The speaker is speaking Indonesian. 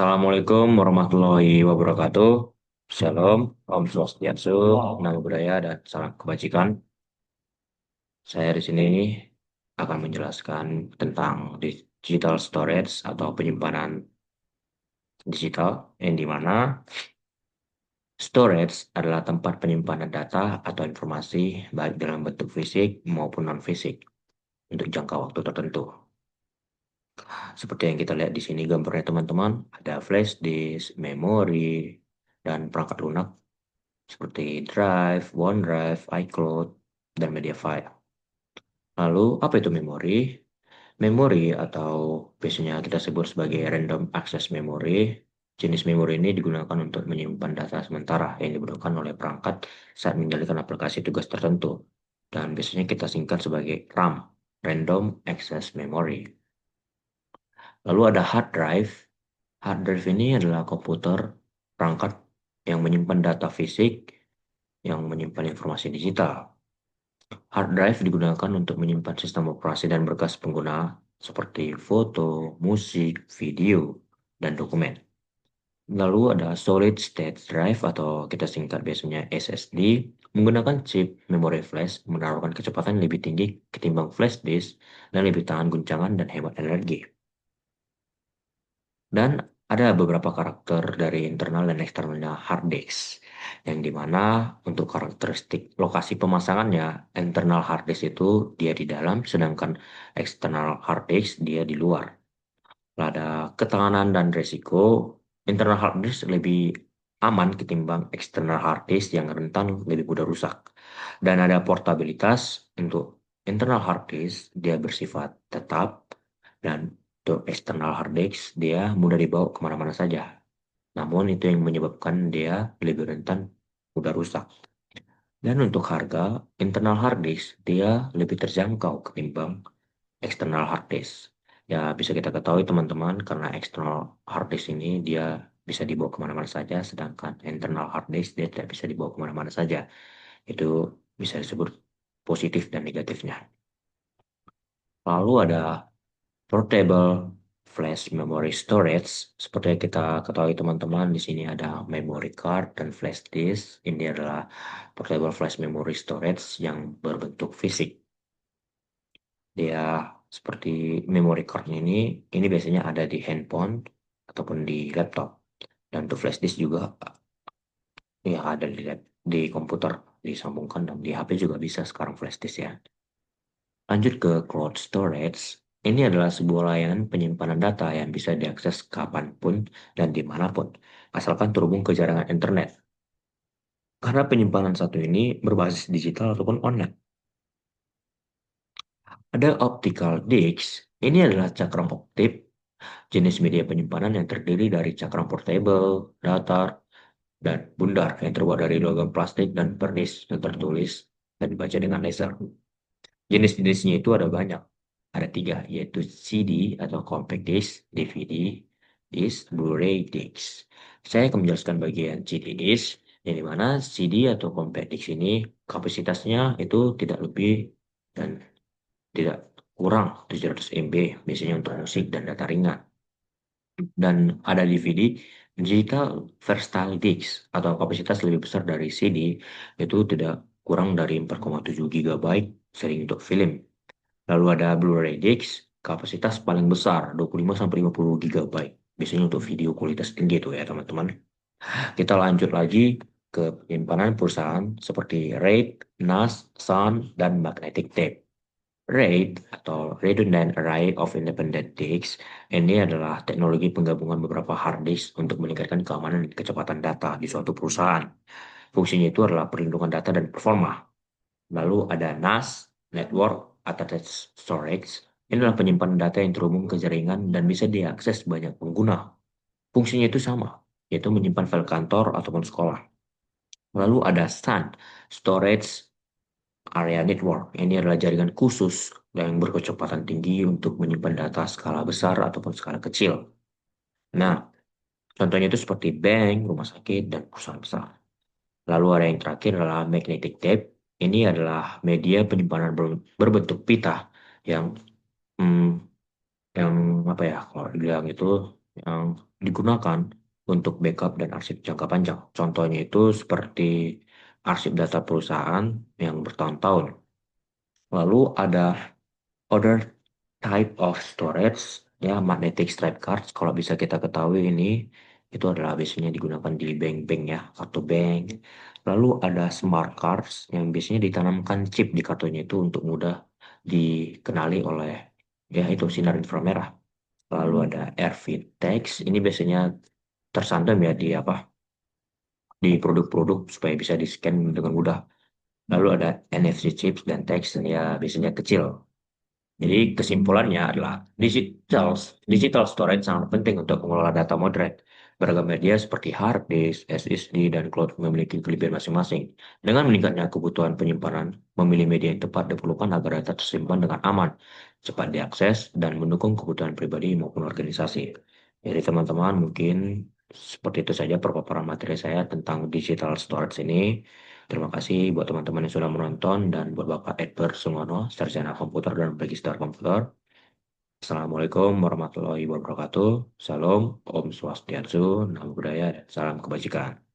Assalamualaikum warahmatullahi wabarakatuh. Shalom, Om Swastiastu, Namo Buddhaya, dan salam kebajikan. Saya di sini akan menjelaskan tentang digital storage atau penyimpanan digital, yang dimana storage adalah tempat penyimpanan data atau informasi baik dalam bentuk fisik maupun non-fisik untuk jangka waktu tertentu. Seperti yang kita lihat di sini gambarnya teman-teman, ada flash disk, memori, dan perangkat lunak seperti Drive, OneDrive, iCloud, dan Mediafire. Lalu, apa itu memori? Memori atau biasanya kita sebut sebagai random access memory. Jenis memori ini digunakan untuk menyimpan data sementara yang dibutuhkan oleh perangkat saat menjalankan aplikasi tugas tertentu. Dan biasanya kita singkat sebagai RAM, Random Access Memory. Lalu ada hard drive. Hard drive ini adalah komputer perangkat yang menyimpan data fisik, yang menyimpan informasi digital. Hard drive digunakan untuk menyimpan sistem operasi dan berkas pengguna seperti foto, musik, video, dan dokumen. Lalu ada solid state drive atau kita singkat biasanya SSD, menggunakan chip memori flash menaruhkan kecepatan lebih tinggi ketimbang flash disk dan lebih tahan guncangan dan hemat energi. Dan ada beberapa karakter dari internal dan eksternalnya hard disk, yang dimana untuk karakteristik lokasi pemasangannya, internal hard disk itu dia di dalam, sedangkan eksternal hard disk dia di luar. Ada ketahanan dan resiko, internal hard disk lebih aman ketimbang eksternal hard disk yang rentan lebih mudah rusak. Dan ada portabilitas untuk internal hard disk, dia bersifat tetap, dan untuk eksternal hard disk dia mudah dibawa kemana-mana saja. Namun itu yang menyebabkan dia lebih rentan mudah rusak. Dan untuk harga, internal hard disk dia lebih terjangkau ketimbang eksternal hard disk. Ya bisa kita ketahui teman-teman, karena eksternal hard disk ini dia bisa dibawa kemana-mana saja, sedangkan internal hard disk dia tidak bisa dibawa kemana-mana saja. Itu bisa disebut positif dan negatifnya. Lalu ada portable flash memory storage. Seperti yang kita ketahui teman-teman, di sini ada memory card dan flash disk. Ini adalah portable flash memory storage yang berbentuk fisik. Dia seperti memory card ini biasanya ada di handphone ataupun di laptop. Dan untuk flash disk juga ya ada di komputer, disambungkan, dan di HP juga bisa sekarang flash disk ya. Lanjut ke cloud storage. Ini adalah sebuah layanan penyimpanan data yang bisa diakses kapanpun dan dimanapun, asalkan terhubung ke jaringan internet. Karena penyimpanan satu ini berbasis digital ataupun online. Ada optical disc. Ini adalah cakram optik, jenis media penyimpanan yang terdiri dari cakram portable, datar, dan bundar yang terbuat dari logam plastik dan pernis yang tertulis dan dibaca dengan laser. Jenis-jenisnya itu ada banyak. Ada tiga, yaitu CD atau compact disc, DVD disc, Blu-ray disc. Saya akan menjelaskan bagian CD disc, yang dimana CD atau compact disc ini kapasitasnya itu tidak lebih dan tidak kurang 700 MB, biasanya untuk musik dan data ringan. Dan ada DVD, digital versatile disc, atau kapasitas lebih besar dari CD, itu tidak kurang dari 4,7 GB sering untuk film. Lalu ada Blu-ray disc, kapasitas paling besar 25-50 GB. Biasanya untuk video kualitas tinggi itu ya teman-teman. Kita lanjut lagi ke penyimpanan perusahaan seperti RAID, NAS, SAN, dan magnetic tape. RAID atau Redundant Array of Independent Disks ini adalah teknologi penggabungan beberapa hard disk untuk meningkatkan keamanan dan kecepatan data di suatu perusahaan. Fungsinya itu adalah perlindungan data dan performa. Lalu ada NAS, Network Attached Storage. Ini adalah penyimpanan data yang terhubung ke jaringan dan bisa diakses banyak pengguna. Fungsinya itu sama, yaitu menyimpan file kantor ataupun sekolah. Lalu ada SAN, Storage Area Network. Ini adalah jaringan khusus yang berkecepatan tinggi untuk menyimpan data skala besar ataupun skala kecil. Nah, contohnya itu seperti bank, rumah sakit, dan perusahaan besar. Lalu ada yang terakhir adalah magnetic tape. Ini adalah media penyimpanan berbentuk pita yang hmm, yang apa ya kalau dibilang itu yang digunakan untuk backup dan arsip jangka panjang. Contohnya itu seperti arsip data perusahaan yang bertahun-tahun. Lalu ada other type of storage, ya magnetic stripe cards. Kalau bisa kita ketahui ini, itu adalah biasanya digunakan di bank-bank ya, kartu bank. Lalu ada smart cards yang biasanya ditanamkan chip di kartunya itu untuk mudah dikenali oleh ya itu sinar inframerah. Lalu ada RV-Tex, ini biasanya tersandam ya di apa di produk-produk supaya bisa di-scan dengan mudah. Lalu ada NFC chips dan teks ya biasanya kecil. Jadi kesimpulannya adalah digital storage sangat penting untuk mengelola data moderat. Beragam media seperti hard disk, SSD, dan cloud memiliki kelebihan masing-masing. Dengan meningkatnya kebutuhan penyimpanan, memilih media yang tepat diperlukan agar data tersimpan dengan aman, cepat diakses, dan mendukung kebutuhan pribadi maupun organisasi. Jadi teman-teman mungkin seperti itu saja perpaparan materi saya tentang digital storage ini. Terima kasih buat teman-teman yang sudah menonton dan buat Bapak Edward Sungono, sarjana komputer dan register komputer. Assalamualaikum warahmatullahi wabarakatuh. Salam, Om Swastiastu, Namo Buddhaya, dan salam kebajikan.